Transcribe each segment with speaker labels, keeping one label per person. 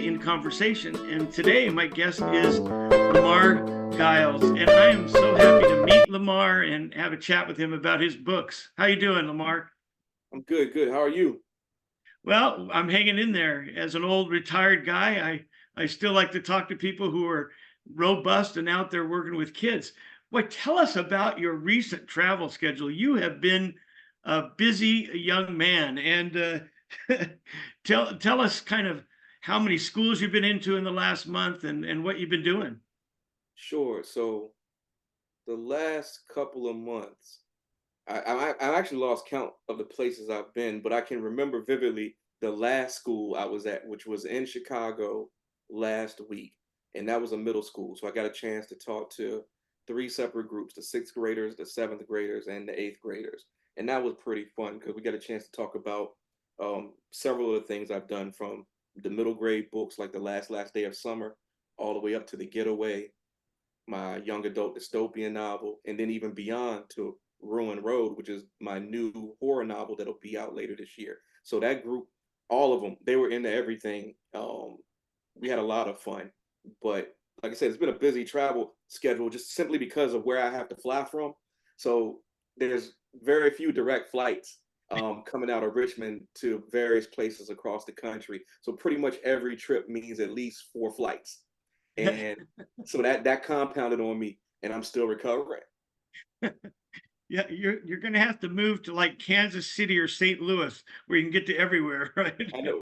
Speaker 1: in conversation. And today my guest is Lamar Giles, and I am so happy to meet Lamar and have a chat with him about his books. How you doing, Lamar?
Speaker 2: I'm good, good. How are you?
Speaker 1: Well, I'm hanging in there. As an old retired guy, I still like to talk to people who are robust and out there working with kids. Boy, tell us about your recent travel schedule. You have been a busy young man, and tell us kind of how many schools you've been into in the last month and what you've been doing.
Speaker 2: Sure. So the last couple of months, I actually lost count of the places I've been, but I can remember vividly the last school I was at, which was in Chicago last week, and that was a middle school. So I got a chance to talk to three separate groups: the sixth graders, the seventh graders, and the eighth graders, and that was pretty fun because we got a chance to talk about several of the things I've done from the middle grade books like the last day of summer, all the way up to the Getaway, my young adult dystopian novel, and then even beyond to Ruin Road, which is my new horror novel that'll be out later this year. So that group, all of them, they were into everything. We had a lot of fun, but like I said, it's been a busy travel schedule just simply because of where I have to fly from. So there's very few direct flights coming out of Richmond to various places across the country. So pretty much every trip means at least four flights, and so that compounded on me, and I'm still recovering.
Speaker 1: Yeah, you're going to have to move to like Kansas City or St. Louis where you can get to everywhere, right?
Speaker 2: I know.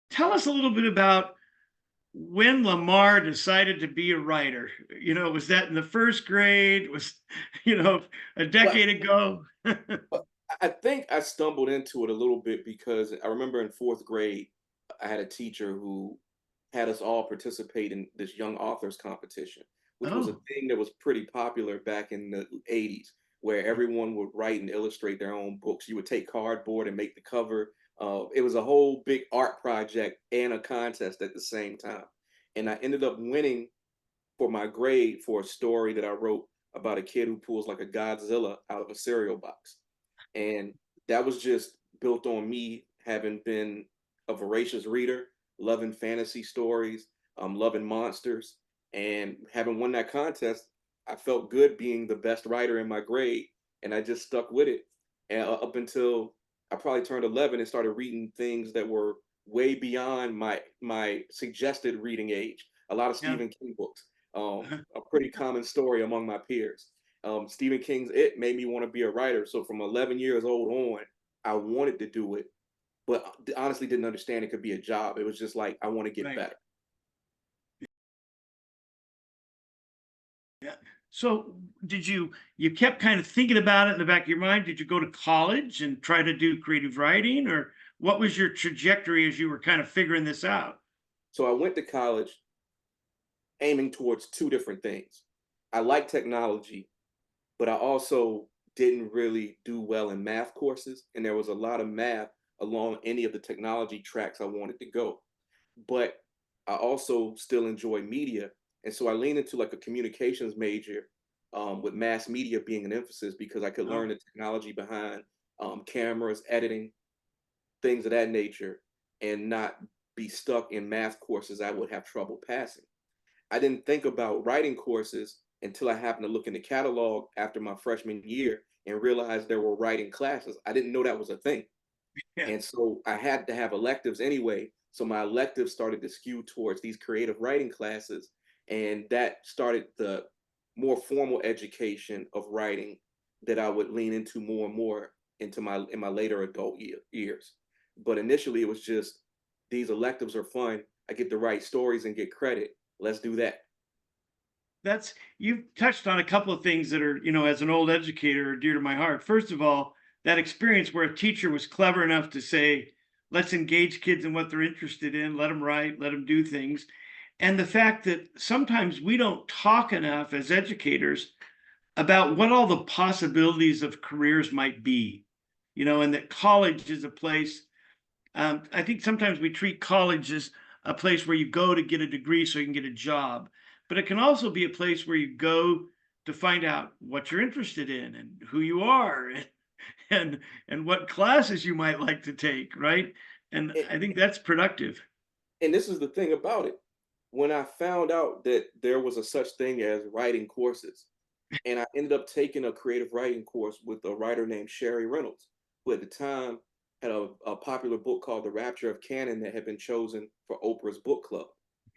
Speaker 1: Tell us a little bit about when Lamar decided to be a writer. Was that in the first grade? Was, you know, a
Speaker 2: Well,
Speaker 1: decade ago?
Speaker 2: I think I stumbled into it a little bit because I remember in fourth grade, I had a teacher who had us all participate in this young authors competition, which was a
Speaker 1: Oh,
Speaker 2: thing that was pretty popular back in the 80s, where everyone would write and illustrate their own books. You would take cardboard and make the cover. It was a whole big art project and a contest at the same time. And I ended up winning for my grade for a story that I wrote about a kid who pulls like a Godzilla out of a cereal box. And that was just built on me having been a voracious reader, loving fantasy stories, loving monsters, and having won that contest. I felt good being the best writer in my grade, and I just stuck with it. And up until I probably turned 11 and started reading things that were way beyond my suggested reading age. A lot of
Speaker 1: yeah.
Speaker 2: Stephen King books, a pretty common story among my peers. Stephen King's It made me want to be a writer. So from 11 years old on, I wanted to do it, but honestly didn't understand it could be a job. It was just like, I want to get
Speaker 1: Right.
Speaker 2: better.
Speaker 1: Yeah. So you kept kind of thinking about it in the back of your mind? Did you go to college and try to do creative writing, or what was your trajectory as you were kind of figuring this out?
Speaker 2: So I went to college aiming towards two different things. I like technology, but I also didn't really do well in math courses. And there was a lot of math along any of the technology tracks I wanted to go. But I also still enjoy media. And so I leaned into like a communications major, with mass media being an emphasis because I could learn
Speaker 1: Oh,
Speaker 2: the technology behind cameras, editing, things of that nature, and not be stuck in math courses I would have trouble passing. I didn't think about writing courses until I happened to look in the catalog after my freshman year and realized there were writing classes. I didn't know that was a thing.
Speaker 1: yeah.
Speaker 2: And so I had to have electives anyway. So my electives started to skew towards these creative writing classes. And that started the more formal education of writing that I would lean into more and more into my later adult years. But initially it was just these electives are fun. I get to write stories and get credit. Let's do that.
Speaker 1: That's You've touched on a couple of things that are, as an old educator, are dear to my heart. First of all, that experience where a teacher was clever enough to say, let's engage kids in what they're interested in, let them write, let them do things. And the fact that sometimes we don't talk enough as educators about what all the possibilities of careers might be, and that college is a place. I think sometimes we treat college as a place where you go to get a degree so you can get a job, but it can also be a place where you go to find out what you're interested in and who you are and what classes you might like to take, right? And
Speaker 2: It,
Speaker 1: I think that's productive.
Speaker 2: And this is the thing about it. When I found out that there was a such thing as writing courses, and I ended up taking a creative writing course with a writer named Sherry Reynolds, who at the time had a popular book called The Rapture of Canon that had been chosen for Oprah's book club.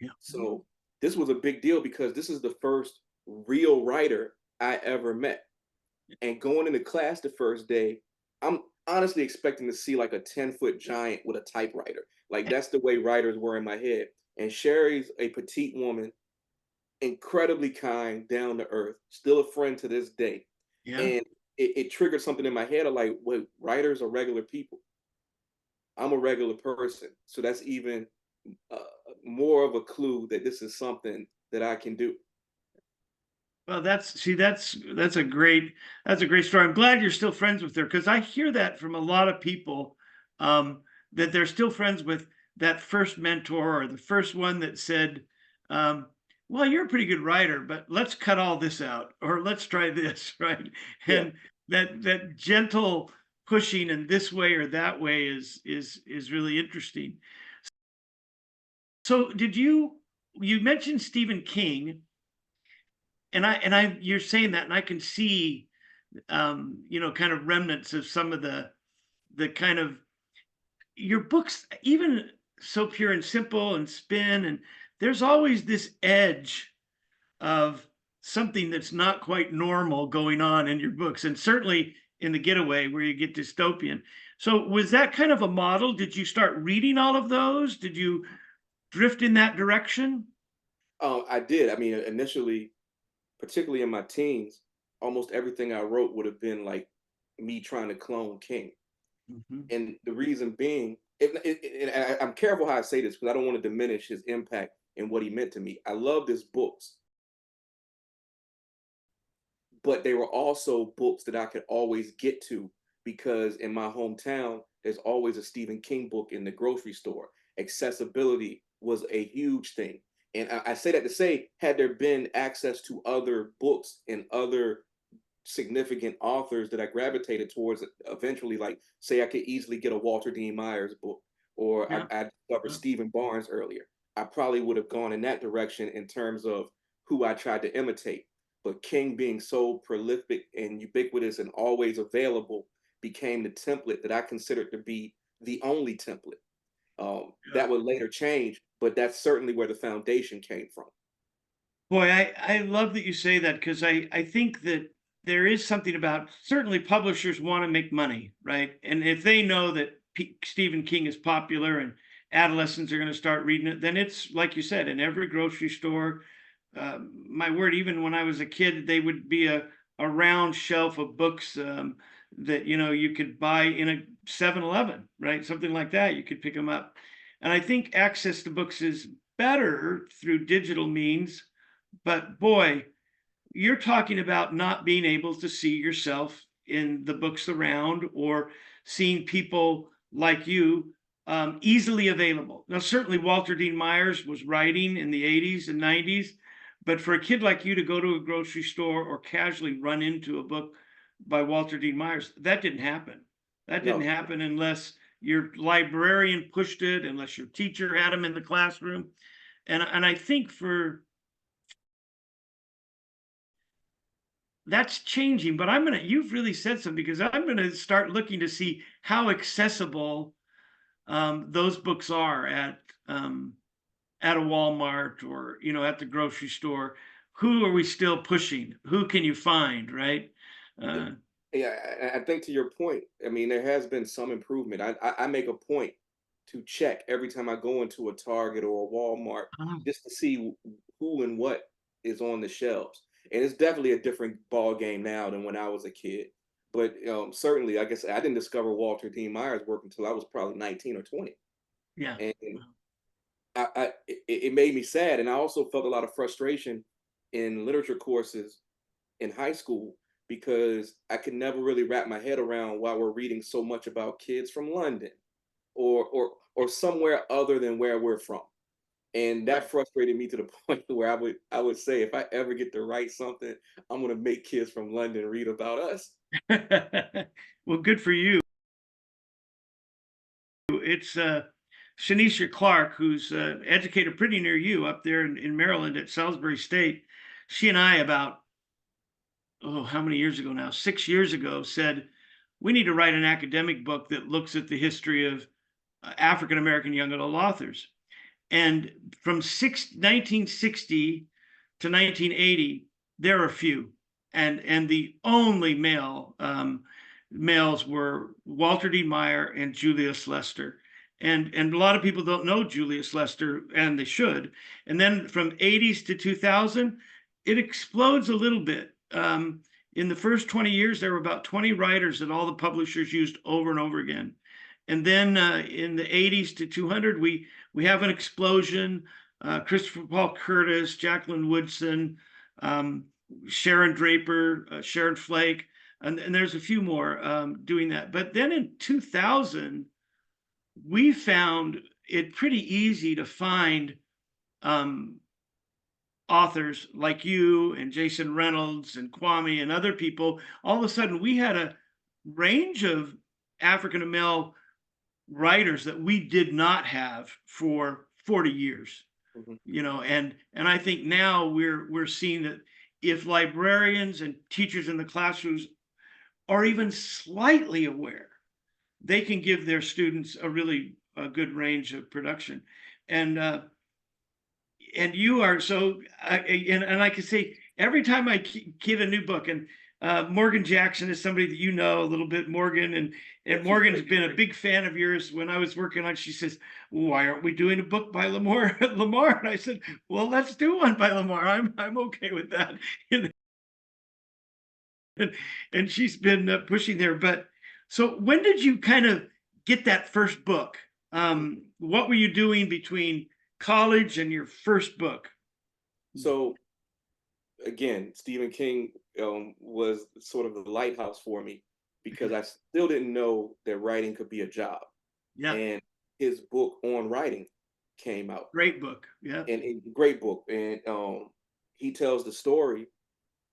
Speaker 1: Yeah.
Speaker 2: So this was a big deal because this is the first real writer I ever met. And going into class the first day, I'm honestly expecting to see like a 10-foot giant with a typewriter. Like that's the way writers were in my head. And Sherry's a petite woman, incredibly kind, down to earth, still a friend to this day.
Speaker 1: Yeah.
Speaker 2: And it triggered something in my head of like, wait, writers are regular people. I'm a regular person. So that's even uh, more of a clue that this is something that I can do.
Speaker 1: Well, that's a great story. I'm glad you're still friends with her because I hear that from a lot of people, that they're still friends with that first mentor or the first one that said, um, "Well, you're a pretty good writer, but let's cut all this out or let's try this," right?
Speaker 2: Yeah.
Speaker 1: And that gentle pushing in this way or that way is really interesting. So, you mentioned Stephen King, and I you're saying that, and I can see kind of remnants of some of the kind of your books, even so pure and simple and spin, and there's always this edge of something that's not quite normal going on in your books, and certainly in the Getaway where you get dystopian. So was that kind of a model? Did you start reading all of those? Did you drift in that direction?
Speaker 2: I did. I mean, initially, particularly in my teens, almost everything I wrote would have been like me trying to clone King.
Speaker 1: Mhm.
Speaker 2: And the reason being, I'm careful how I say this because I don't want to diminish his impact and what he meant to me. I loved his books, but they were also books that I could always get to because in my hometown, there's always a Stephen King book in the grocery store. Accessibility was a huge thing. And I say that to say, had there been access to other books and other significant authors that I gravitated towards eventually, like say I could easily get a Walter Dean Myers book, or
Speaker 1: Yeah.
Speaker 2: I discovered
Speaker 1: Yeah.
Speaker 2: Stephen Barnes earlier. I probably would have gone in that direction in terms of who I tried to imitate. But King being so prolific and ubiquitous and always available became the template that I considered to be the only template.
Speaker 1: Yeah.
Speaker 2: That would later change, but that's certainly where the foundation came from.
Speaker 1: Boy, I love that you say that because I think that there is something about certainly publishers want to make money, right? And if they know that Stephen King is popular and adolescents are going to start reading it, then it's like you said, in every grocery store. My word, even when I was a kid, they would be a round shelf of books, that you could buy in a 7-Eleven, right? Something like that. You could pick them up. And I think access to books is better through digital means, but boy, you're talking about not being able to see yourself in the books around or seeing people like you, easily available. Now, certainly Walter Dean Myers was writing in the 80s and 90s, but for a kid like you to go to a grocery store or casually run into a book by Walter Dean Myers, that didn't happen. That didn't
Speaker 2: No,
Speaker 1: happen unless your librarian pushed it, unless your teacher had them in the classroom. And I think for that's changing, but you've really said something because I'm gonna start looking to see how accessible those books are um, at a Walmart or at the grocery store. Who are we still pushing? Who can you find, right? Uh,
Speaker 2: yeah, I think to your point, I mean, there has been some improvement. I make a point to check every time I go into a Target or a Walmart
Speaker 1: oh,
Speaker 2: just to see who and what is on the shelves. And it's definitely a different ball game now than when I was a kid. But certainly, I guess I didn't discover Walter Dean Myers' work until I was probably 19 or 20.
Speaker 1: yeah.
Speaker 2: And it made me sad. And I also felt a lot of frustration in literature courses in high school because I could never really wrap my head around why we're reading so much about kids from London or somewhere other than where we're from. And that
Speaker 1: Right.
Speaker 2: frustrated me to the point where I would say if I ever get to write something, I'm gonna make kids from London read about us.
Speaker 1: Well, good for you. It's Shanisha Clark, who's educated pretty near you up there in Maryland at Salisbury State. She and I about, oh, how many years ago now? 6 years ago, said we need to write an academic book that looks at the history of African American young adult authors. And from 1960 to 1980, there are a few, and the only males were Walter D. Meyer and Julius Lester. And a lot of people don't know Julius Lester, and they should. And then from 80s to 2000, it explodes a little bit. In the first 20 years, there were about 20 writers that all the publishers used over and over again. And then in the 80s to 200, we have an explosion. Christopher Paul Curtis, Jacqueline Woodson, Sharon Draper, Sharon Flake, and there's a few more doing that. But then in 2000, we found it pretty easy to find authors like you and Jason Reynolds and Kwame and other people. All of a sudden, we had a range of African male writers that we did not have for 40 years. And I think now we're seeing that if librarians and teachers in the classrooms are even slightly aware, they can give their students a good range of production. And you are so, and I can say every time I get a new book, and Morgan Jackson is somebody that you know a little bit, Morgan, and Morgan's been a big fan of yours. When I was working on, she says, "Why aren't we doing a book by Lamar?" And I said, "Well, let's do one by Lamar. I'm okay with that." And she's been pushing there. But so when did you kind of get that first book? What were you doing between college and your first book?
Speaker 2: So again, Stephen King was sort of the lighthouse for me because I still didn't know that writing could be a job.
Speaker 1: Yeah,
Speaker 2: And his book on writing came out.
Speaker 1: great book. Yeah,
Speaker 2: And great book. And he tells the story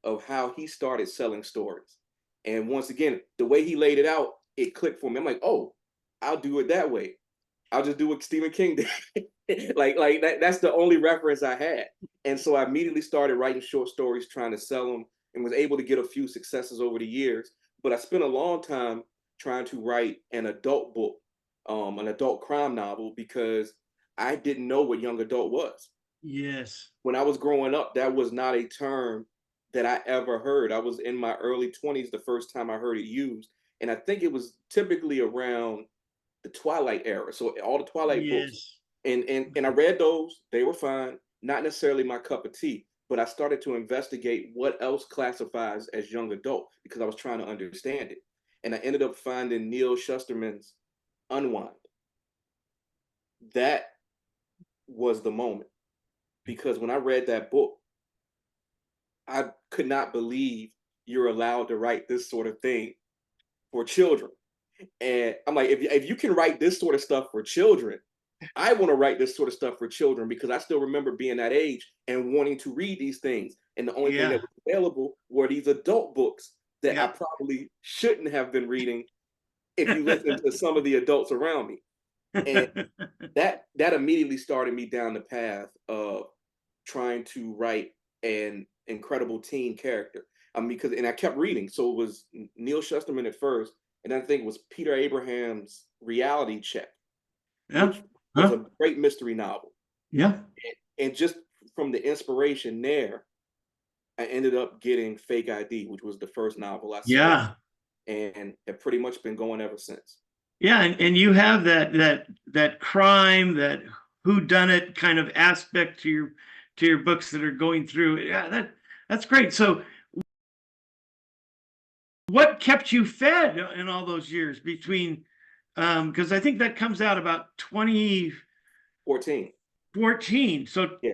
Speaker 2: of how he started selling stories. And once again, the way he laid it out, it clicked for me. I'm like, oh, I'll do it that way. I'll just do what Stephen King did. like that's the only reference I had. And so I immediately started writing short stories, trying to sell them, and was able to get a few successes over the years. But I spent a long time trying to write an adult book, an adult crime novel, because I didn't know what young adult was.
Speaker 1: yes,
Speaker 2: When I was growing up, that was not a term that I ever heard. I was in my early 20s the first time I heard it used. And I think it was typically around the Twilight era. So all the Twilight books.
Speaker 1: yes,
Speaker 2: And I read those, they were fine, not necessarily my cup of tea, but I started to investigate what else classifies as young adult because I was trying to understand it. And I ended up finding Neil Shusterman's Unwind. That was the moment because when I read that book, I could not believe you're allowed to write this sort of thing for children. And I'm like, if you can write this sort of stuff for children, I want to write this sort of stuff for children because I still remember being that age and wanting to read these things. And the only thing
Speaker 1: yeah,
Speaker 2: that was available were these adult books that I
Speaker 1: yeah.
Speaker 2: probably shouldn't have been reading if you listen to some of the adults around me. And that immediately started me down the path of trying to write an incredible teen character. Because and I kept reading, so it was Neil Shusterman at first, and I think it was Peter Abraham's Reality Check,
Speaker 1: Yeah,
Speaker 2: which was
Speaker 1: huh?
Speaker 2: a great mystery novel.
Speaker 1: Yeah,
Speaker 2: And just from the inspiration there, I ended up getting Fake ID, which was the first novel I sold,
Speaker 1: yeah,
Speaker 2: and have pretty much been going ever since.
Speaker 1: yeah. And you have that crime, that who done it kind of aspect to your books that are going through. Yeah, that's great. So what kept you fed in all those years between, because I think that comes out about
Speaker 2: 14.
Speaker 1: 2014, so
Speaker 2: Yeah.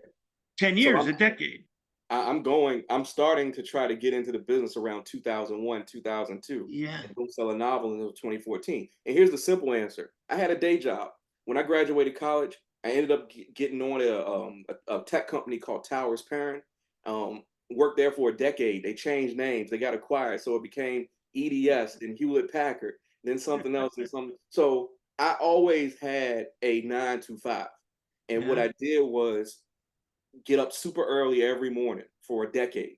Speaker 1: 10
Speaker 2: So
Speaker 1: years, a decade.
Speaker 2: I'm starting to try to get into the business around 2001, 2002,
Speaker 1: Yeah.
Speaker 2: and go sell a novel until 2014. And here's the simple answer. I had a day job. When I graduated college, I ended up getting on a tech company called Towers Parent. Worked there for a decade. They changed names. They got acquired. So it became EDS, then Hewlett Packard, then something else and something. So I always had a 9 to 5. And what
Speaker 1: Yeah.
Speaker 2: I did was get up super early every morning for a decade.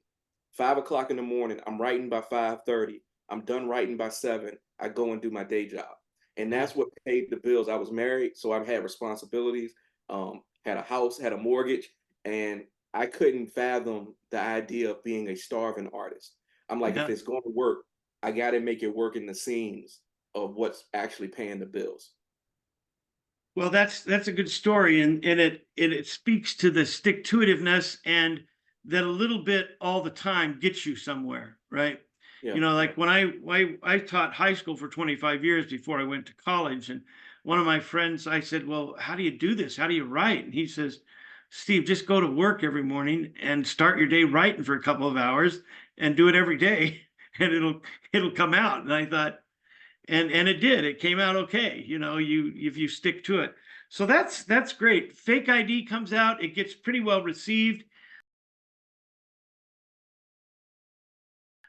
Speaker 2: 5 o'clock in the morning, I'm writing by 5:30. I'm done writing by 7. I go and do my day job. And
Speaker 1: Yeah.
Speaker 2: that's what paid the bills. I was married, so I had responsibilities, had a house, had a mortgage, and I couldn't fathom the idea of being a starving artist. I'm like, if
Speaker 1: Yeah.
Speaker 2: it's going to work, I got to make it work in the seams of what's actually paying the bills.
Speaker 1: Well, that's a good story, and it speaks to the stick to itiveness and that a little bit all the time gets you somewhere, right?
Speaker 2: Yeah,
Speaker 1: You know,
Speaker 2: yeah.
Speaker 1: like when I taught high school for 25 years before I went to college, and one of my friends, I said, "Well, how do you do this? How do you write?" And he says, "Steve, just go to work every morning and start your day writing for a couple of hours and do it every day, and it'll come out." And I thought, and it did, it came out okay, you know, you if you stick to it. So that's great. Fake ID comes out, it gets pretty well received.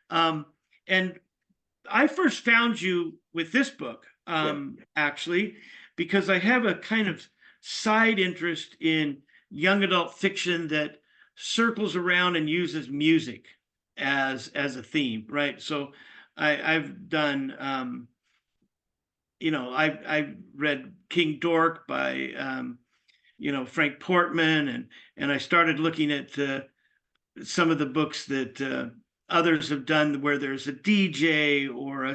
Speaker 1: um and I first found you with this book,
Speaker 2: Yeah.
Speaker 1: actually, because I have a kind of side interest in young adult fiction that circles around and uses music as a theme, right? So I've done, I read King Dork by, Frank Portman, and I started looking at some of the books that others have done where there's a DJ or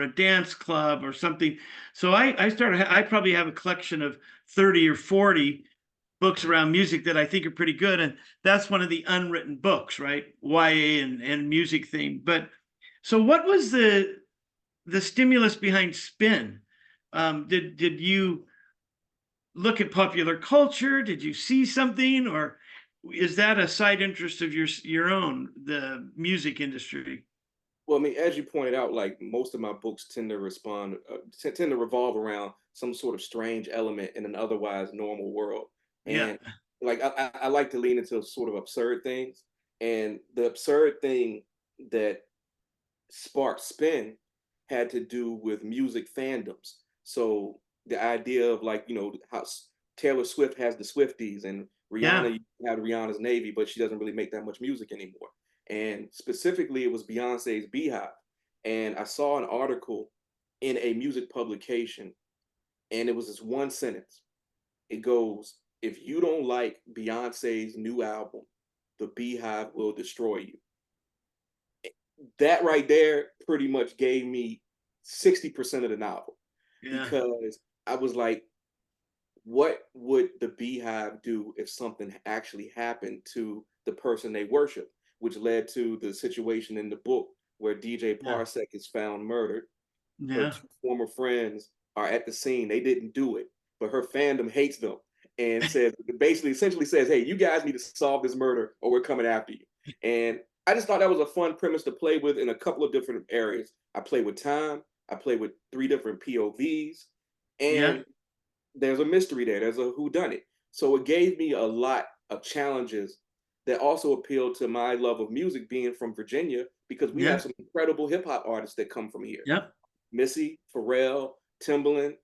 Speaker 1: a dance club or something. So I probably have a collection of 30 or 40 books around music that I think are pretty good, and that's one of the unwritten books, right? YA and music theme. But so what was the stimulus behind Spin? Did you look at popular culture? Did you see something, or is that a side interest of your own, the music industry?
Speaker 2: Well, I mean, as you pointed out, like most of my books tend to tend to revolve around some sort of strange element in an otherwise normal world.
Speaker 1: Yeah,
Speaker 2: And like, I like to lean into sort of absurd things. And the absurd thing that sparked Spin had to do with music fandoms. So the idea of, like, how Taylor Swift has the Swifties, and
Speaker 1: yeah,
Speaker 2: Rihanna had Rihanna's Navy, but she doesn't really make that much music anymore. And specifically, it was Beyonce's Beehive. And I saw an article in a music publication, and it was this one sentence. It goes, "If you don't like Beyonce's new album, the Beehive will destroy you." That right there pretty much gave me 60% of the novel,
Speaker 1: yeah,
Speaker 2: because I was like, what would the Beehive do if something actually happened to the person they worship? Which led to the situation in the book where DJ
Speaker 1: yeah,
Speaker 2: Parsec is found murdered. Her
Speaker 1: yeah,
Speaker 2: two former friends are at the scene. They didn't do it, but her fandom hates them and says, basically, essentially says, "Hey, you guys need to solve this murder, or we're coming after you." And I just thought that was a fun premise to play with in a couple of different areas. I play with time. I play with three different POVs,
Speaker 1: yeah.
Speaker 2: and there's a mystery there. There's a whodunit. So it gave me a lot of challenges that also appealed to my love of music, being from Virginia, because we have
Speaker 1: Yeah,
Speaker 2: some incredible hip hop artists that come from here.
Speaker 1: yep.
Speaker 2: Missy, Pharrell, Timbaland,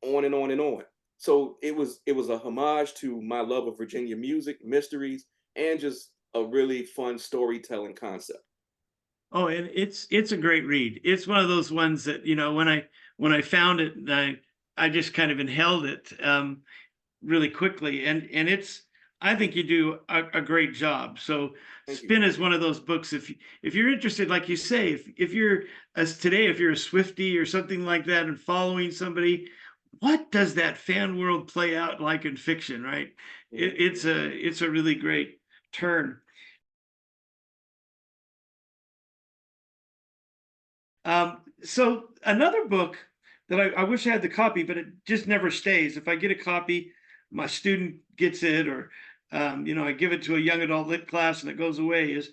Speaker 2: on and on and on. So it was a homage to my love of Virginia music, mysteries, and just a really fun storytelling concept.
Speaker 1: Oh, and it's a great read. It's one of those ones that, when I found it, I just kind of inhaled it really quickly, and I think you do a great job. So
Speaker 2: Thank you.
Speaker 1: Spin is one of those books. If you're interested, like you say, if you're, as today, if you're a Swifty or something like that and following somebody, what does that fan world play out like in fiction, right?
Speaker 2: Mhm.
Speaker 1: It's a really great turn. So another book that I wish I had the copy, but it just never stays. If I get a copy, my student gets it, or I give it to a young adult lit class and it goes away. Is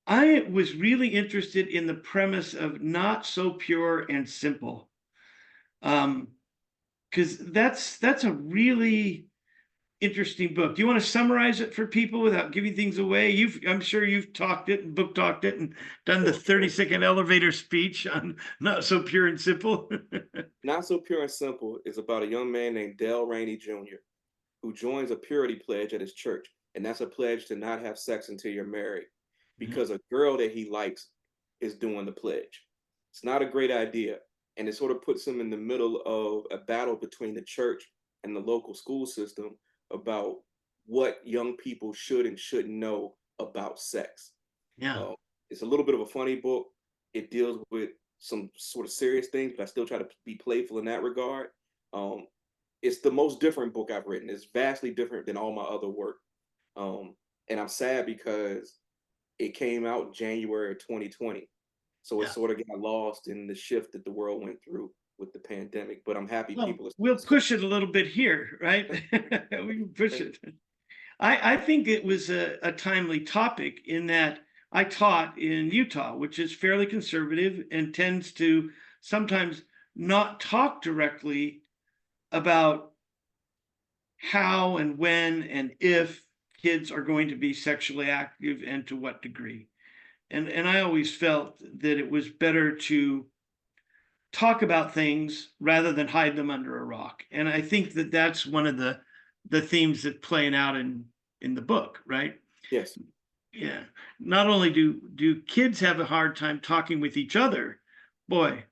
Speaker 1: I was really interested in the premise of Not So Pure and Simple, because that's a really interesting book. Do you want to summarize it for people without giving things away? I'm sure you've talked it and book talked it and done the
Speaker 2: Sure, sure.
Speaker 1: 30-second elevator speech on Not So Pure and Simple.
Speaker 2: Not So Pure and Simple is about a young man named Dale Rainey Jr. who joins a purity pledge at his church. And that's a pledge to not have sex until you're married
Speaker 1: Yeah.
Speaker 2: because a girl that he likes is doing the pledge. It's not a great idea. And it sort of puts him in the middle of a battle between the church and the local school system about what young people should and shouldn't know about sex.
Speaker 1: Yeah.
Speaker 2: Uh, it's a little bit of a funny book. It deals with some sort of serious things, but I still try to be playful in that regard. Um, it's the most different book I've written. It's vastly different than all my other work. Um, and I'm sad because it came out in January of 2020. So it
Speaker 1: Yeah.
Speaker 2: sort of got lost in the shift that the world went through with the pandemic. But I'm happy
Speaker 1: Well,
Speaker 2: people are
Speaker 1: we'll
Speaker 2: discussing
Speaker 1: push it a little bit here, right? We can push
Speaker 2: it.
Speaker 1: it. I think it was a timely topic in that I taught in Utah, which is fairly conservative and tends to sometimes not talk directly about how and when and if kids are going to be sexually active and to what degree. And I always felt that it was better to talk about things rather than hide them under a rock. And I think that that's one of the themes that playing out in the book, right?
Speaker 2: Yes.
Speaker 1: Yeah. Not only do kids have a hard time talking with each other, boy,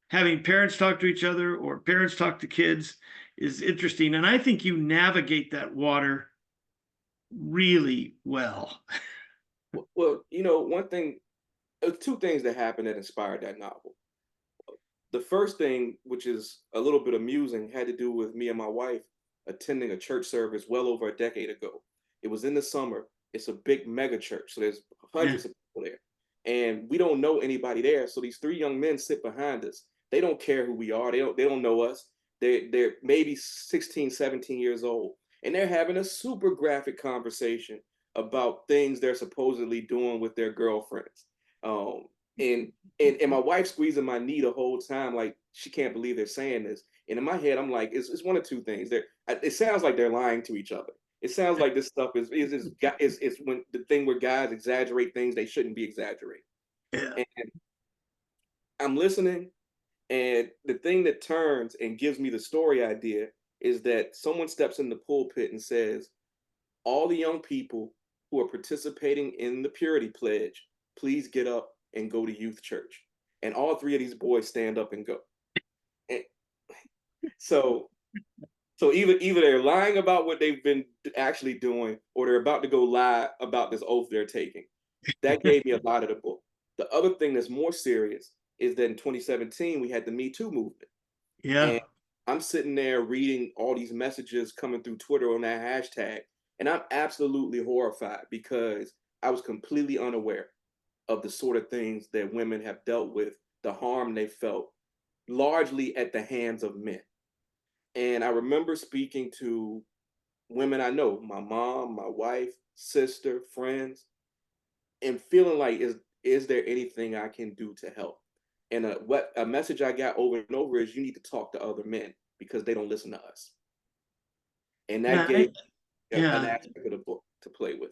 Speaker 1: having parents talk to each other or parents talk to kids is interesting. And I think you navigate that water really well.
Speaker 2: Well, one thing, two things that happened that inspired that novel. The first thing, which is a little bit amusing, had to do with me and my wife attending a church service well over a decade ago. It was in the summer. It's a big mega church, so there's
Speaker 1: Yeah.
Speaker 2: hundreds of people there. And we don't know anybody there. So these three young men sit behind us. They don't care who we are. They don't know us. They're maybe 16, 17 years old. And they're having a super graphic conversation about things they're supposedly doing with their girlfriends. Um, and and my wife squeezing my knee the whole time, like she can't believe they're saying this. And in my head, I'm like, it's one of two things. It sounds like they're lying to each other. It sounds like this stuff is when the thing where guys exaggerate things they shouldn't be exaggerating.
Speaker 1: Yeah.
Speaker 2: And I'm listening, and the thing that turns and gives me the story idea is that someone steps in the pulpit and says, all the young people who are participating in the purity pledge, please get up and go to youth church. And all three of these boys stand up and go. And so either they're lying about what they've been actually doing, or they're about to go lie about this oath they're taking. That gave me a lot of the book. The other thing that's more serious is that in 2017 we had the Me Too movement,
Speaker 1: Yeah.
Speaker 2: and I'm sitting there reading all these messages coming through Twitter on that hashtag, and I'm absolutely horrified because I was completely unaware of the sort of things that women have dealt with, the harm they felt, largely at the hands of men. And I remember speaking to women I know, my mom, my wife, sister, friends, and feeling like, is there anything I can do to help? And what a message I got over and over is, you need to talk to other men because they don't listen to us. And that
Speaker 1: Yeah.
Speaker 2: gave an
Speaker 1: Yeah.
Speaker 2: aspect of the book to play with.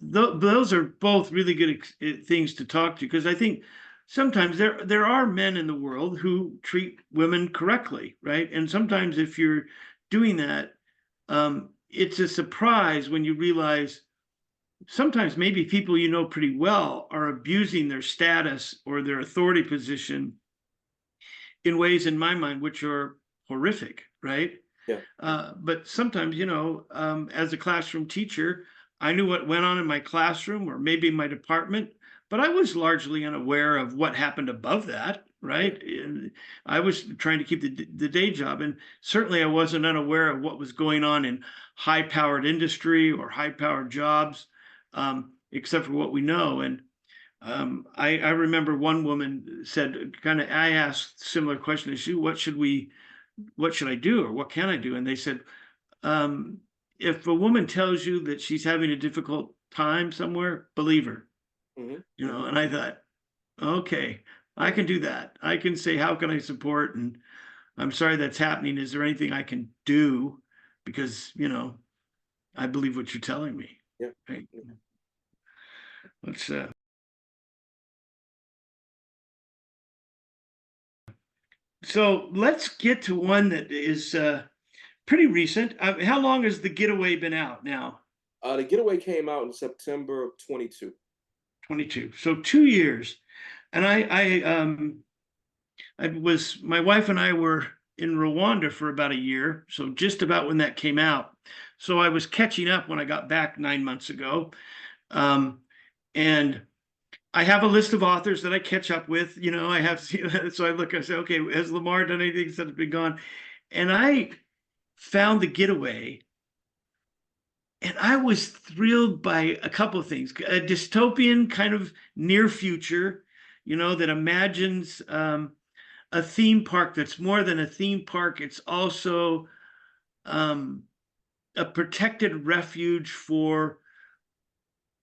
Speaker 1: Those are both really good things to talk to, because I think sometimes there are men in the world who treat women correctly, right? And sometimes if you're doing that, it's a surprise when you realize sometimes maybe people you know pretty well are abusing their status or their authority position in ways, in my mind, which are horrific, right?
Speaker 2: Yeah.
Speaker 1: But sometimes, as a classroom teacher, I knew what went on in my classroom or maybe in my department, but I was largely unaware of what happened above that,
Speaker 2: Yeah.
Speaker 1: right? And I was trying to keep the day job. And certainly I wasn't unaware of what was going on in high powered industry or high powered jobs, except for what we know. And I remember one woman said, kind of, I asked similar question as you, what should I do or what can I do? And they said, um, if a woman tells you that she's having a difficult time somewhere, believe her,
Speaker 2: Hmm.
Speaker 1: and I thought, okay, I
Speaker 2: Hmm.
Speaker 1: can do that. I can say, how can I support? And I'm sorry that's happening. Is there anything I can do? Because, I believe what you're telling me.
Speaker 2: Yeah.
Speaker 1: Right.
Speaker 2: Yeah.
Speaker 1: Let's so let's get to one that is pretty recent. How long has The Getaway been out now?
Speaker 2: The Getaway came out in September of 22.
Speaker 1: 22. So 2 years. And I was my wife and I were in Rwanda for about a year, so just about when that came out. So I was catching up when I got back 9 months ago. Um, and I have a list of authors that I catch up with. I have, so I look, I say, okay, has Lamar done anything since it's been gone? And I found The Getaway, and I was thrilled by a couple of things. A dystopian kind of near future, that imagines a theme park that's more than a theme park. It's also um, a protected refuge for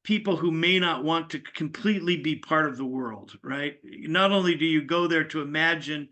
Speaker 1: people who may not want to completely be part of the world, right? Not only do you go there to imagine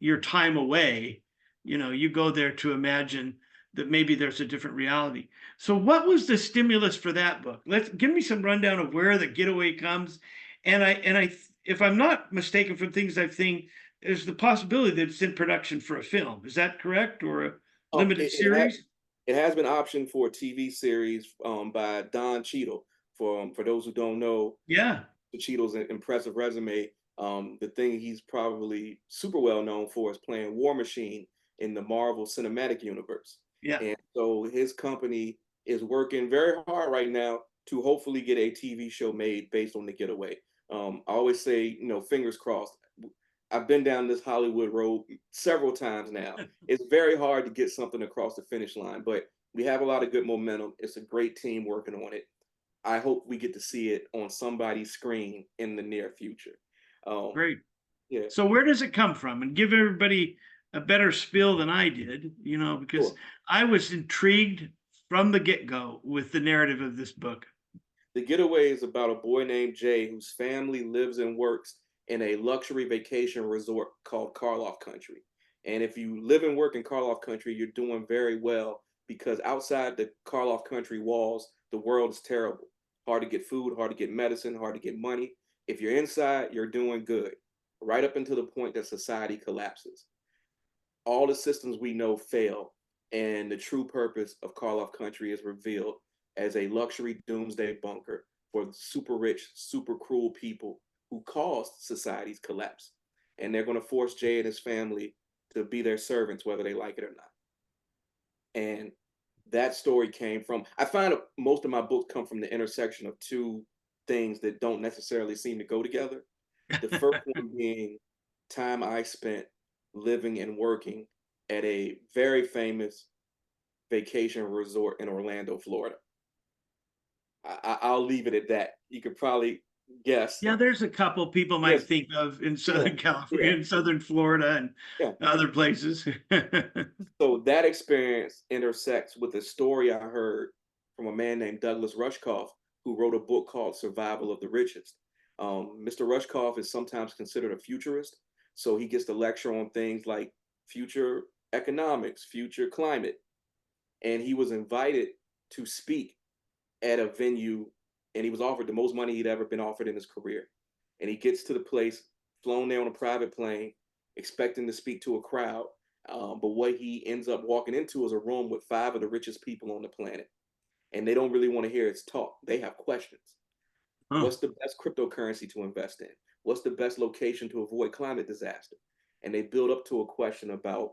Speaker 1: your time away, you go there to imagine that maybe there's a different reality. So what was the stimulus for that book? Let's give me some rundown of where The Getaway comes. And I if I'm not mistaken from things I've seen, there's the possibility that it's in production for a film. Is that correct? Or a
Speaker 2: Oh,
Speaker 1: limited series?
Speaker 2: it has been optioned for a TV series by Don Cheadle. For those who don't know,
Speaker 1: Yeah.
Speaker 2: Cheadle's an impressive resume. The thing he's probably super well known for is playing War Machine in the Marvel Cinematic Universe.
Speaker 1: Yeah.
Speaker 2: And so his company is working very hard right now to hopefully get a TV show made based on The Getaway. I always say, fingers crossed. I've been down this Hollywood road several times now. It's very hard to get something across the finish line, but we have a lot of good momentum. It's a great team working on it. I hope we get to see it on somebody's screen in the near future. Um,
Speaker 1: Great.
Speaker 2: yeah,
Speaker 1: So where does it come from? And give everybody a better spiel than I did, because
Speaker 2: sure.
Speaker 1: I was intrigued from the get-go with the narrative of this book.
Speaker 2: The Getaway is about a boy named Jay whose family lives and works in a luxury vacation resort called Karloff Country. And if you live and work in Karloff Country, you're doing very well because outside the Karloff Country walls, the world is terrible. Hard to get food, hard to get medicine, hard to get money. If you're inside, you're doing good, right up until the point that society collapses. All the systems we know fail, and the true purpose of Karloff Country is revealed as a luxury doomsday bunker for super rich, super cruel people who caused society's collapse. And they're going to force Jay and his family to be their servants, whether they like it or not. And that story came from, I find most of my books come from the intersection of two things that don't necessarily seem to go together. The first one being time I spent living and working at a very famous vacation resort in Orlando, Florida. I'll leave it at that. You could probably guess.
Speaker 1: Yeah, there's a couple people might
Speaker 2: Yes,
Speaker 1: think of in
Speaker 2: yeah,
Speaker 1: Southern California,
Speaker 2: yeah,
Speaker 1: in Southern Florida, and
Speaker 2: yeah.
Speaker 1: other places.
Speaker 2: So that experience intersects with a story I heard from a man named Douglas Rushkoff, who wrote a book called Survival of the Richest. Mr. Rushkoff is sometimes considered a futurist, so he gets to lecture on things like future economics, future climate, and he was invited to speak at a venue, and he was offered the most money he'd ever been offered in his career. And he gets to the place, flown there on a private plane, expecting to speak to a crowd. But what he ends up walking into is a room with five of the richest people on the planet. And they don't really want to hear his talk. They have questions.
Speaker 1: Huh.
Speaker 2: What's the best cryptocurrency to invest in? What's the best location to avoid climate disaster? And they build up to a question about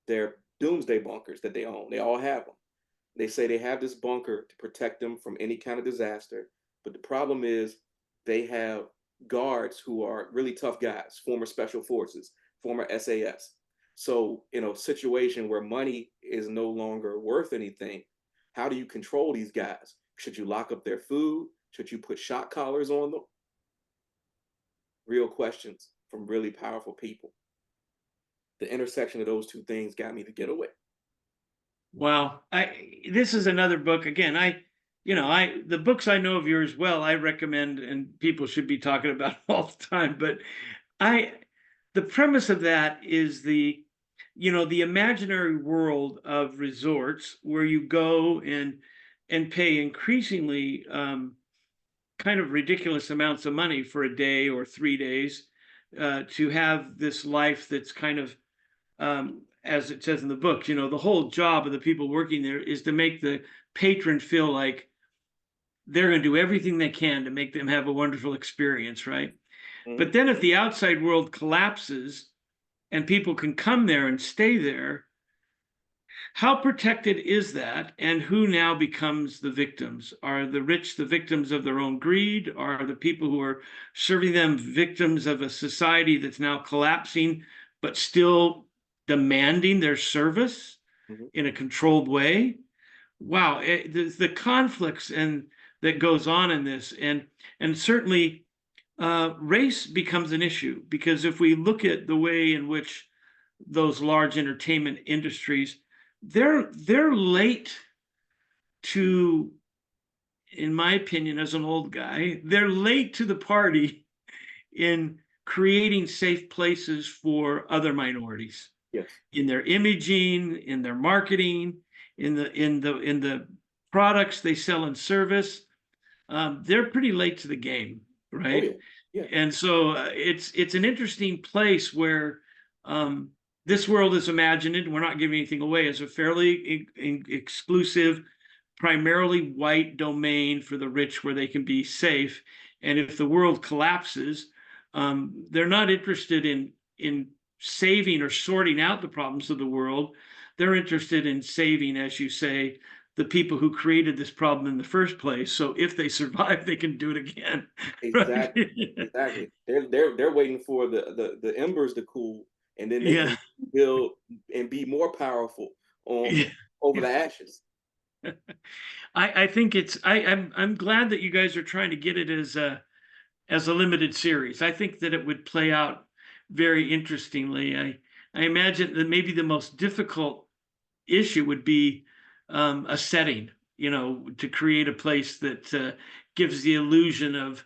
Speaker 2: their doomsday bunkers that they own. They all have them. They say they have this bunker to protect them from any kind of disaster. But the problem is they have guards who are really tough guys, former special forces, former SAS. So, in a situation where money is no longer worth anything, how do you control these guys? Should you lock up their food? Should you put shock collars on them? Real questions from really powerful people. The intersection of those two things got me to get away.
Speaker 1: Wow. This is another book. Again, the books I know of yours well, I recommend, and people should be talking about all the time. But I the premise of that is the imaginary world of resorts where you go and and pay increasingly kind of ridiculous amounts of money for a day or 3 days to have this life that's kind of, as it says in the book, the whole job of the people working there is to make the patron feel like they're going to do everything they can to make them have a wonderful experience, right?
Speaker 2: Mhm.
Speaker 1: But then if the outside world collapses and people can come there and stay there, how protected is that? And who now becomes the victims? Are the rich the victims of their own greed? Are the people who are serving them victims of a society that's now collapsing, but still demanding their service
Speaker 2: Mhm.
Speaker 1: in a controlled way? Wow, the conflicts and that goes on in this, and certainly race becomes an issue because if we look at the way in which those large entertainment industries, they're late to, in my opinion, as an old guy, they're late to the party in creating safe places for other minorities
Speaker 2: Yes.
Speaker 1: in their imaging, in their marketing, in the products they sell and service. They're pretty late to the game,
Speaker 2: Oh
Speaker 1: right?
Speaker 2: yeah. Yeah.
Speaker 1: And so it's an interesting place where um, this world is imagined. We're not giving anything away as a fairly exclusive, primarily white domain for the rich, where they can be safe. And if the world collapses, they're not interested in saving or sorting out the problems of the world. They're interested in saving, as you say, the people who created this problem in the first place. So if they survive, they can do it again. Right?
Speaker 2: Exactly. Exactly. They're waiting for the embers to cool, and then they
Speaker 1: Yeah.
Speaker 2: can build and be more powerful on
Speaker 1: Yeah.
Speaker 2: over the ashes.
Speaker 1: I think I'm glad that you guys are trying to get it as a limited series. I think that it would play out very interestingly. I imagine that maybe the most difficult issue would be a setting, to create a place that gives the illusion of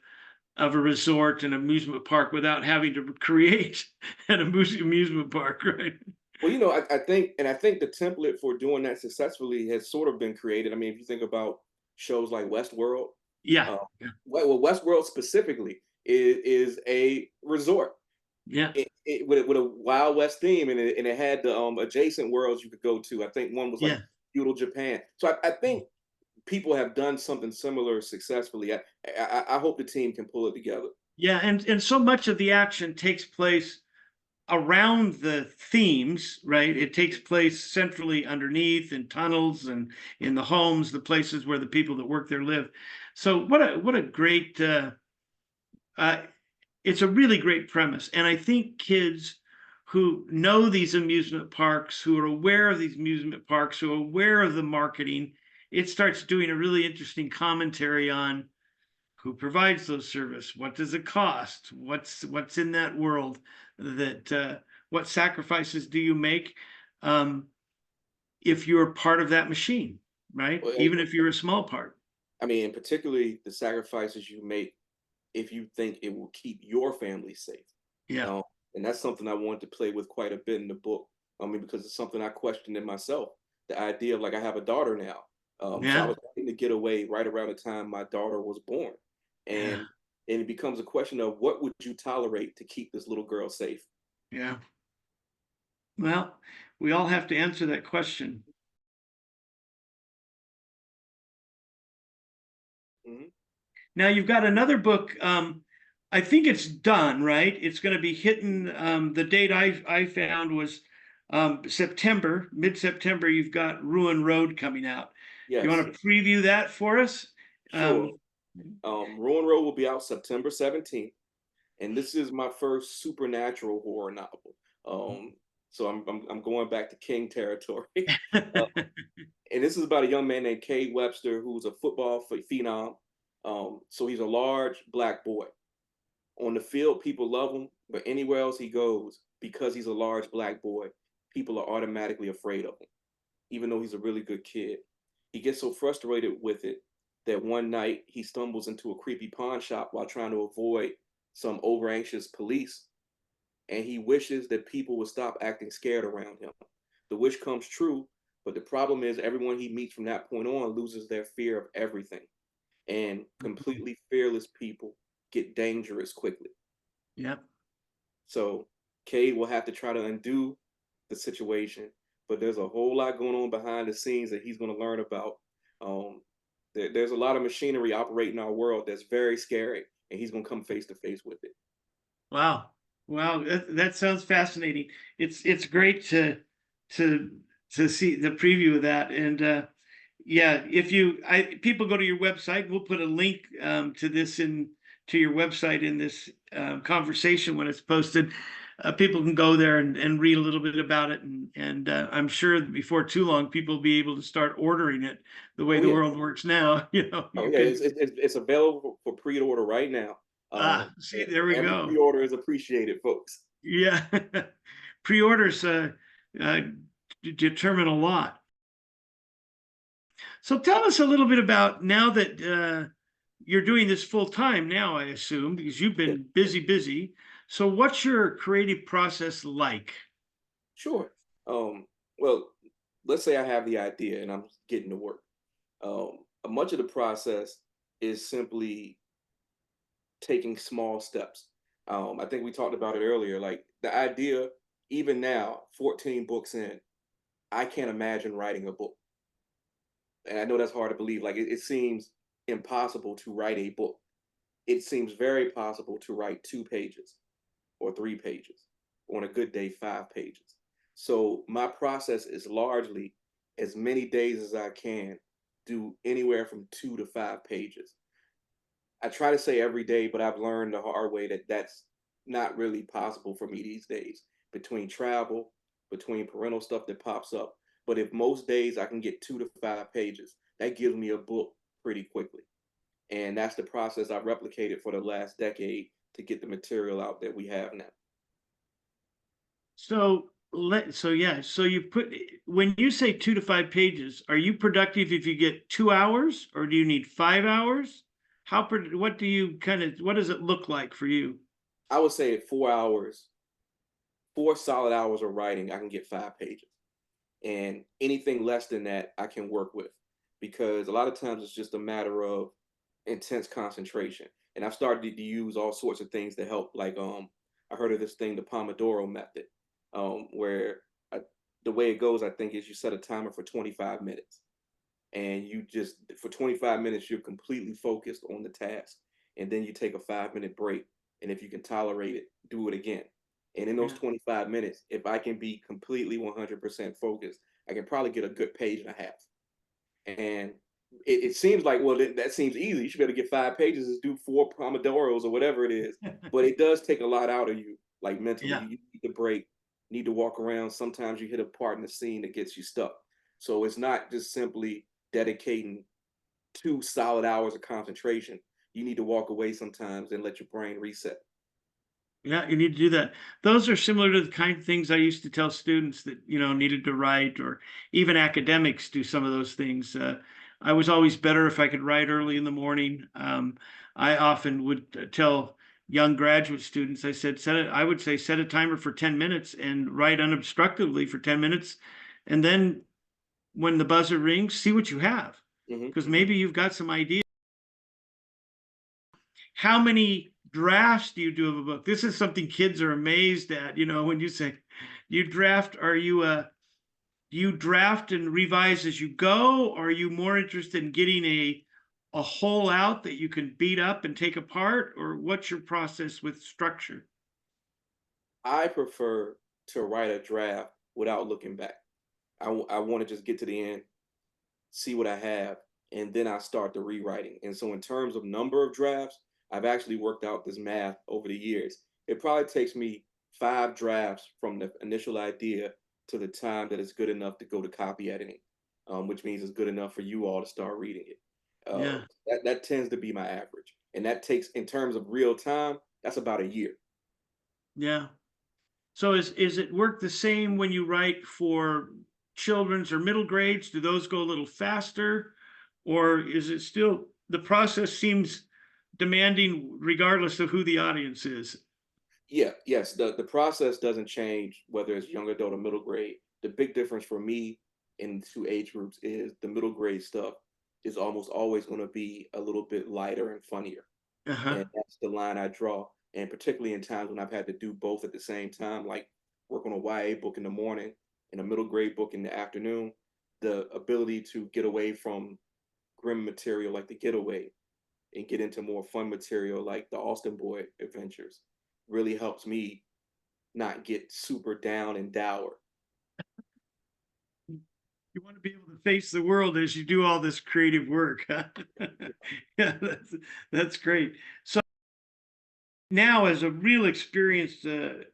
Speaker 1: a resort and amusement park without having to create an amusement park, right?
Speaker 2: Well, I think the template for doing that successfully has sort of been created. I mean, if you think about shows like Westworld,
Speaker 1: Yeah,
Speaker 2: uh,
Speaker 1: yeah,
Speaker 2: well, Westworld specifically is a resort
Speaker 1: yeah,
Speaker 2: with a Wild West theme, and it had the adjacent worlds you could go to. I think one was like
Speaker 1: yeah.
Speaker 2: feudal Japan. So I think people have done something similar successfully. I hope the team can pull it together.
Speaker 1: Yeah, and so much of the action takes place around the themes, right? It takes place centrally underneath in tunnels and in the homes, the places where the people that work there live. So what a great uh, it's a really great premise. And I think kids who know these amusement parks, who are aware of these amusement parks, who are aware of the marketing, it starts doing a really interesting commentary on who provides those service, what does it cost, what's in that world, that what sacrifices do you make um, if you're part of that machine, right?
Speaker 2: Well,
Speaker 1: Even if you're a small part.
Speaker 2: I mean, particularly the sacrifices you make if you think it will keep your family safe.
Speaker 1: Yeah,
Speaker 2: Um, and that's something I wanted to play with quite a bit in the book. I mean, because it's something I questioned in myself. The idea of like I have a daughter now. So I
Speaker 1: yeah,
Speaker 2: was trying to get away right around the time my daughter was born.
Speaker 1: yeah,
Speaker 2: And it becomes a question of what would you tolerate to keep this little girl safe?
Speaker 1: yeah. Well, we all have to answer that question.
Speaker 2: Mhm.
Speaker 1: Now you've got another book. I think it's done, right? It's going to be hitting. The date I found was September, mid-September. You've got Ruin Road coming out. You
Speaker 2: Yes,
Speaker 1: want to preview that for us?
Speaker 2: sure.
Speaker 1: Um,
Speaker 2: Ruin Road will be out September 17th. And this is my first supernatural horror novel. Um, so I'm going back to King territory. uh, and this is about a young man named Cade Webster who's a football phenom. So he's a large black boy. On the field, people love him, but anywhere else he goes, because he's a large black boy, people are automatically afraid of him, even though he's a really good kid. He gets so frustrated with it that one night he stumbles into a creepy pawn shop while trying to avoid some over anxious police, and he wishes that people would stop acting scared around him. The wish comes true, But the problem is everyone he meets from that point on loses their fear of everything. And completely fearless people get dangerous quickly.
Speaker 1: Yep.
Speaker 2: So Cade will have to try to undo the situation, but there's a whole lot going on behind the scenes that he's going to learn about. Um, there's a lot of machinery operating our world that's very scary, and he's going to come face to face with it.
Speaker 1: Wow. Wow. That sounds fascinating. It's great to to see the preview of that. And yeah, if you people go to your website, we'll put a link to this in to your website in this conversation when it's posted. People can go there and read a little bit about it, and I'm sure that before too long, people will be able to start ordering it the way
Speaker 2: Oh
Speaker 1: the
Speaker 2: yeah,
Speaker 1: world works now.
Speaker 2: oh
Speaker 1: You
Speaker 2: yeah,
Speaker 1: can
Speaker 2: it's available for pre-order right now.
Speaker 1: see,
Speaker 2: And
Speaker 1: there we
Speaker 2: every
Speaker 1: go.
Speaker 2: pre-order is appreciated, folks.
Speaker 1: Yeah. Pre-orders uh, determine a lot. So tell us a little bit about now that you're doing this full time now, I assume, because you've
Speaker 2: Yeah,
Speaker 1: been busy, busy. So what's your creative process like?
Speaker 2: sure. Well, let's say I have the idea and I'm getting to work. Much of the process is simply taking small steps. I think we talked about it earlier. Like the idea, even now, 14 books in, I can't imagine writing a book. And I know that's hard to believe. Like it seems impossible to write a book. It seems very possible to write 2 pages or 3 pages, on a good day, 5 pages. So my process is largely as many days as I can do anywhere from 2 to 5 pages. I try to say every day, but I've learned the hard way that that's not really possible for me these days between travel, between parental stuff that pops up. But if most days I can get 2 to 5 pages, that gives me a book pretty quickly. And that's the process I've replicated for the last decade to get the material out that we have now.
Speaker 1: So yeah, so you put when you say 2 to 5 pages, are you productive if you get 2 hours or do you need 5 hours? What do you what does it look like for you?
Speaker 2: I would say at 4 hours, 4 solid hours of writing, I can get 5 pages. And anything less than that, I can work with because a lot of times it's just a matter of intense concentration. And I've started to use all sorts of things to help. Like I heard of this thing, the Pomodoro method, where the way it goes, I think, is you set a timer for 25 minutes, and you just for 25 minutes you're completely focused on the task, and then you take a 5 minute break, and if you can tolerate it, do it again. And in those
Speaker 1: Yeah.
Speaker 2: 25 minutes, if I can be completely 100% focused, I can probably get a good page and a half. And it seems like, well, that seems easy. You should be able to get 5 pages and do 4 pomodoros or whatever it is. But it does take a lot out of you, like mentally.
Speaker 1: Yeah.
Speaker 2: You need to break, need to walk around. Sometimes you hit a part in the scene that gets you stuck. So it's not just simply dedicating 2 solid hours of concentration. You need to walk away sometimes and let your brain reset.
Speaker 1: Yeah, you need to do that. Those are similar to the kind of things I used to tell students that, needed to write, or even academics do some of those things. I was always better if I could write early in the morning. I often would tell young graduate students, I said, I would say set a timer for 10 minutes and write unobstructedly for 10 minutes. And then when the buzzer rings, see what you have.
Speaker 2: Hmm.
Speaker 1: Because maybe you've got some ideas. How many drafts do you do of a book? This is something kids are amazed at. When you say you draft, do you draft and revise as you go? Or are you more interested in getting a whole out that you can beat up and take apart? Or what's your process with structure?
Speaker 2: I prefer to write a draft without looking back. I want to just get to the end, see what I have, and then I start the rewriting. And so, in terms of number of drafts, I've actually worked out this math over the years. It probably takes me 5 drafts from the initial idea to the time that it's good enough to go to copy editing, which means it's good enough for you all to start reading it.
Speaker 1: Yeah,
Speaker 2: That tends to be my average, and that takes, in terms of real time, that's about a year.
Speaker 1: yeah. So is it work the same when you write for children's or middle grades? Do those go a little faster? Or is it still the process seems demanding regardless of who the audience is?
Speaker 2: Yeah, yes, the process doesn't change whether it's young adult or middle grade. The big difference for me in two age groups is the middle grade stuff is almost always going to be a little bit lighter and funnier.
Speaker 1: Uh-huh.
Speaker 2: And that's the line I draw. And particularly in times when I've had to do both at the same time, like work on a YA book in the morning and a middle grade book in the afternoon, the ability to get away from grim material like the Getaway and get into more fun material like the Austin Boy Adventures really helps me not get super down and dour.
Speaker 1: You want to be able to face the world as you do all this creative work. Huh? Yeah, that's great. So now, as a real experienced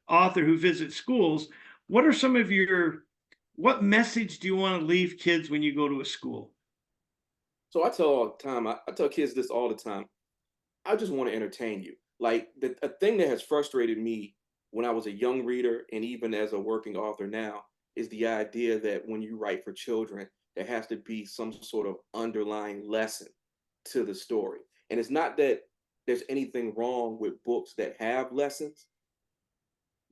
Speaker 1: author who visits schools, what are some of your what message do you want to leave kids when you go to a school?
Speaker 2: So I tell all the time, I tell kids this all the time. I just want to entertain you. Like a thing that has frustrated me when I was a young reader and even as a working author now is the idea that when you write for children, there has to be some sort of underlying lesson to the story. And it's not that there's anything wrong with books that have lessons,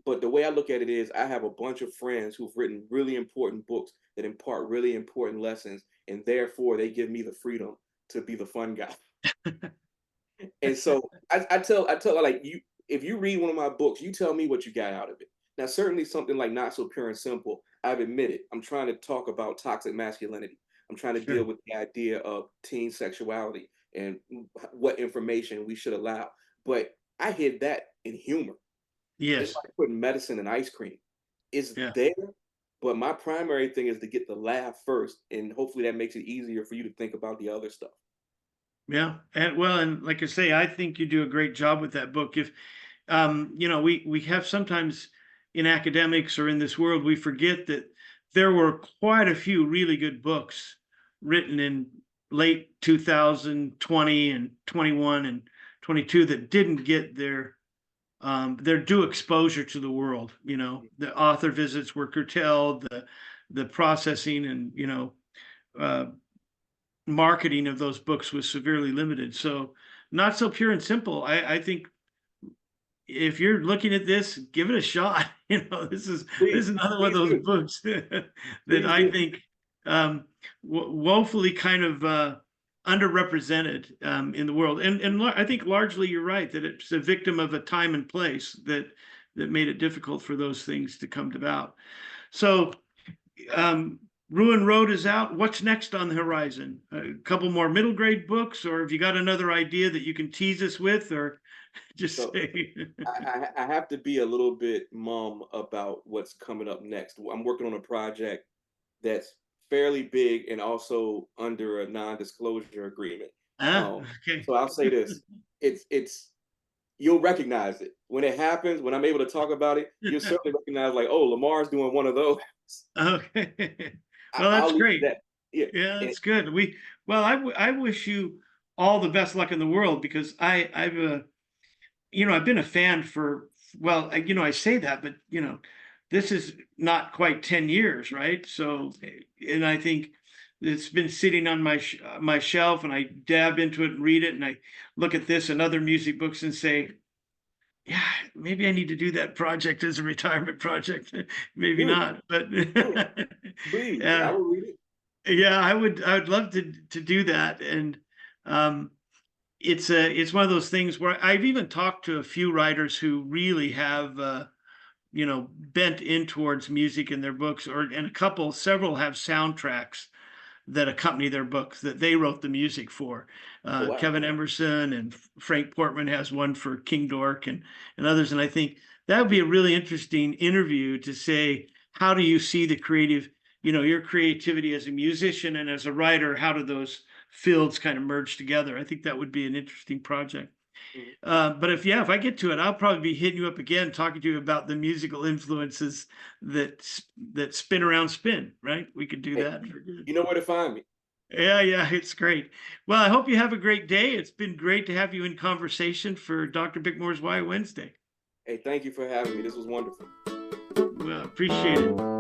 Speaker 2: but the way I look at it is I have a bunch of friends who've written really important books that impart really important lessons, and therefore they give me the freedom to be the fun guy. And so I tell like you if you read one of my books, you tell me what you got out of it. Now, certainly something like Not So Pure and Simple, I've admitted I'm trying to talk about toxic masculinity. I'm trying to deal
Speaker 1: Sure.
Speaker 2: with the idea of teen sexuality and what information we should allow. But I hid that in humor. It's
Speaker 1: Yes.
Speaker 2: like putting medicine in ice cream. It's
Speaker 1: Yeah.
Speaker 2: there, but my primary thing is to get the laugh first, and hopefully that makes it easier for you to think about the other stuff.
Speaker 1: Yeah. And well, and like I say, I think you do a great job with that book. If we have sometimes in academics or in this world, we forget that there were quite a few really good books written in late 2020 and 21 and 22 that didn't get their due exposure to the world. The author visits were curtailed, the processing and uh, marketing of those books was severely limited. So, Not So Pure and Simple, I think if you're looking at this, give it a shot. This is
Speaker 2: Please,
Speaker 1: another one of
Speaker 2: please
Speaker 1: those
Speaker 2: do.
Speaker 1: books that
Speaker 2: Please
Speaker 1: I
Speaker 2: do.
Speaker 1: think woefully kind of underrepresented in the world. And I think largely you're right that it's a victim of a time and place that made it difficult for those things to come about. So Ruin Road is out. What's next on the horizon? A couple more middle grade books, or have you got another idea that you can tease us with, or just
Speaker 2: So
Speaker 1: say,
Speaker 2: I have to be a little bit mum about what's coming up next. I'm working on a project that's fairly big and also under a non-disclosure agreement.
Speaker 1: ah,
Speaker 2: Um,
Speaker 1: okay.
Speaker 2: so I'll say this: it's you'll recognize it when it happens. When I'm able to talk about it, you'll certainly recognize like, oh, Lamar's doing one of those.
Speaker 1: Okay. Well,
Speaker 2: I'll
Speaker 1: that's
Speaker 2: leave it
Speaker 1: great.
Speaker 2: at that. Yeah,
Speaker 1: Yeah,
Speaker 2: and
Speaker 1: that's good. Well, I wish you all the best luck in the world because I've been a fan for, well, I say that, but this is not quite 10 years, right? So, and I think it's been sitting on my shelf and I dab into it and read it and I look at this and other music books and say, yeah, maybe I need to do that project as a retirement project. Maybe
Speaker 2: do
Speaker 1: not, but
Speaker 2: do it, please. I
Speaker 1: yeah,
Speaker 2: will read it.
Speaker 1: yeah, I would love to do that. And um, it's one of those things where I've even talked to a few writers who really have bent in towards music in their books, and several have soundtracks that accompany their books that they wrote the music for.
Speaker 2: Oh wow.
Speaker 1: Kevin Emerson and Frank Portman has one for King Dork and others. And I think that would be a really interesting interview to say, how do you see the your creativity as a musician and as a writer? How do those fields kind of merge together? I think that would be an interesting project.
Speaker 2: Mhm.
Speaker 1: But if I get to it, I'll probably be hitting you up again, talking to you about the musical influences that spin around spin. Right? We could do
Speaker 2: Hey,
Speaker 1: that for good.
Speaker 2: you know where to find me.
Speaker 1: Yeah, yeah, it's great. Well, I hope you have a great day. It's been great to have you in conversation for Dr. Bickmore's Why Wednesday.
Speaker 2: Hey, thank you for having me. This was wonderful.
Speaker 1: Well, appreciate it.